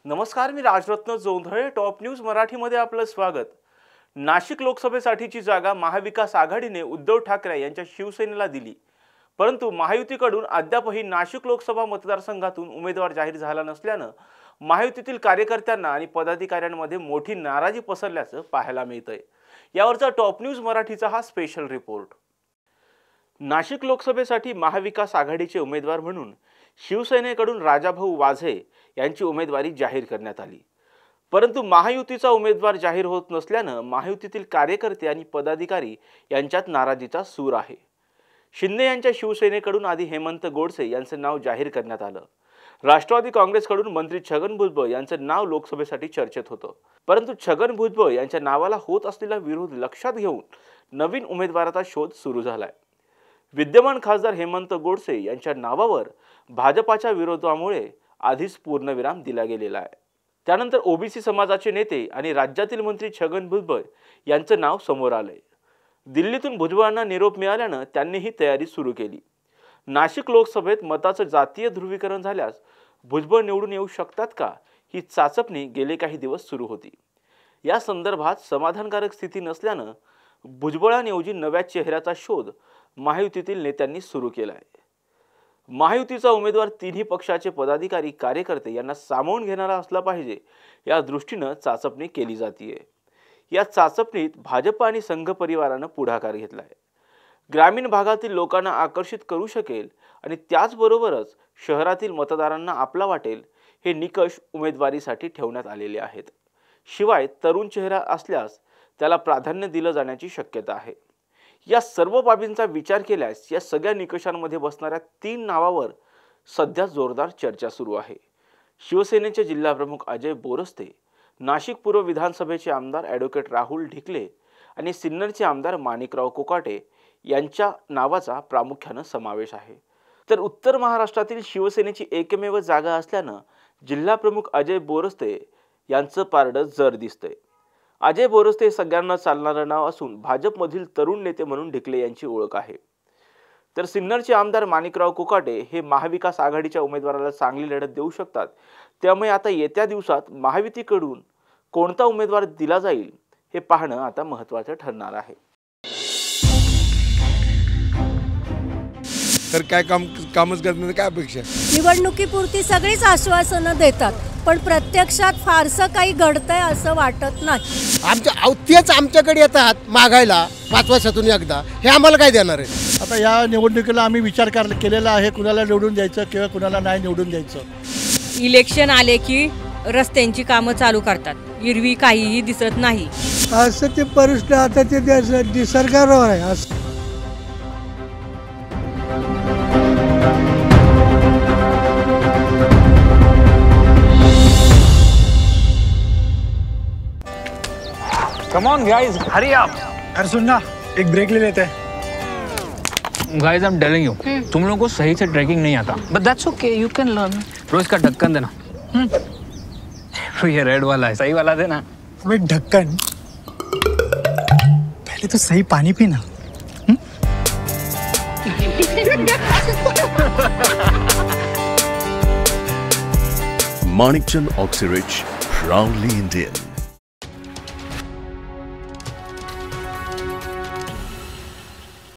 नमस्कार, मी Rajratna Jondhale. Top news मराठीमध्ये आपलं स्वागत. नाशिक लोकसभेसाठीची जागा महाविकास आघाडीने उद्धव ठाकरे यांच्या शिवसेनेला दिली, परंतु महायुतीकडून अद्यापही नाशिक लोकसभा मतदारसंघातून उमेदवार जाहीर झाला नसल्याने महायुतीतील कार्यकर्त्यांना आणि पदाधिकाऱ्यांमध्ये मोठी नाराजी पसरल्याचं पाहायला मिळतंय. यावरचा टॉप न्यूज मराठीचा हा स्पेशल रिपोर्ट. नाशिक लोकसभेसाठी महाविकास आघाडीचे उमेदवार म्हणून शिवसेनेकडून राजाभाऊ वाझे यांची उमेदवारी जाहीर करण्यात आली, परंतु महायुतीचा उमेदवार जाहीर होत नसल्याने महायुतीतील कार्यकर्ते आणि पदाधिकारी यांच्यात नाराजीचा सूर आहे. शिंदे यांच्या शिवसेनेकडून आधी हेमंत गोडसे यांचे नाव जाहीर करण्यात आलं. राष्ट्रवादी काँग्रेसकडून मंत्री छगन भुजबळ यांचे नाव लोकसभेसाठी चर्चेत होतं, परंतु छगन भुजबळ यांच्या नावाला होत असलेला विरोध लक्षात घेऊन नवीन उमेदवाराचा शोध सुरू झालाय. विद्यमान खासदार हेमंत गोडसे यांच्या नावावर भाजपाच्या विरोधामुळे आधीच पूर्णविराम दिला गेलेला आहे. त्यानंतर ओबीसी समाजाचे नेते आणि राज्यातील मंत्री छगन भुजबळ यांचे नाव समोर आले. दिल्लीतून भुजबळांना निरोप मिळाल्याने त्यांनी ही तयारी सुरू केली. नाशिक लोकसभेत मताचं जातीय ध्रुवीकरण झाल्यास भुजबळ निवडून येऊ शकतात का, ही चाचपणी गेले काही दिवस सुरू होती. या संदर्भात समाधानकारक स्थिती नसल्याने भुजबळांऐवजी नव्या चेहऱ्याचा शोध महायुतीतील नेत्यांनी सुरू केला आहे. महायुतीचा उमेदवार तिन्ही पक्षाचे पदाधिकारी कार्यकर्ते यांना सामावून घेणारा असला पाहिजे, या दृष्टीने चाचपणी केली जाते. या चाचपणीत भाजप आणि संघ परिवाराने पुढाकार घेतलाय. ग्रामीण भागातील लोकांना आकर्षित करू शकेल आणि त्याचबरोबरच शहरातील मतदारांना आपला वाटेल, हे निकष उमेदवारीसाठी ठेवण्यात आलेले आहेत. शिवाय तरुण चेहरा असल्यास त्याला प्राधान्य दिलं जाण्याची शक्यता आहे. या सर्व बाबींचा विचार केल्यास या सगळ्या निकषांमध्ये बसणाऱ्या 3 नावावर सध्या जोरदार चर्चा सुरू आहे. शिवसेनेचे जिल्हाप्रमुख अजय बोरस्ते, नाशिक पूर्व विधानसभेचे आमदार ॲडव्होकेट राहुल ढिकले आणि सिन्नरचे आमदार माणिकराव कोकाटे यांच्या नावाचा प्रामुख्याने समावेश आहे. तर उत्तर महाराष्ट्रातील शिवसेनेची एकमेव जागा असल्याने जिल्हाप्रमुख अजय बोरस्ते यांचं पारडं जड दिसतंय. अजय बोरस्ते सगळ्यांना चालणारं नाव असून भाजपमधील तरुण नेते म्हणून ढिकले यांची ओळख आहे. तर सिन्नरचे आमदार माणिकराव कोकाटे हे महाविकास आघाडीच्या उमेदवाराला चांगली लढत देऊ शकतात. त्यामुळे आता येत्या दिवसात महायुतीकडून कोणता उमेदवार दिला जाईल हे पाहणं आता महत्त्वाचं ठरणार आहे. तर काय कामच करण्याची काय अपेक्षा? निवडणुकीपुरती सगळीच आश्वासनं देतात, पण प्रत्यक्षात फारसं काही घडतंय असं वाटत नाही. तेच आमच्याकडे येतात मागायला 5 वर्षातून एकदा, हे आम्हाला काय देणार आहे? आता या निवडणुकीला आम्ही विचार केलेला आहे, कुणाला निवडून द्यायचं किंवा कुणाला नाही निवडून द्यायचं. इलेक्शन आले की रस्त्यांची कामं चालू करतात, एरवी काहीही दिसत नाही. असं ते परिस्थिती आता ते निसर्गावर आहे. Come on guys, hurry up. अरे सुन ना, एक ब्रेक ले लेते हैं. Guys, I'm telling you, तुम लोगों को सही से ट्रैकिंग नहीं आता. But that's okay, you can learn. रोज का ढक्कन देना. ये रेड वाला है, सही वाला देना. अबे ढक्कन, पहले तो सही पानी पीना. Manikchand Oxyrich, proudly Indian.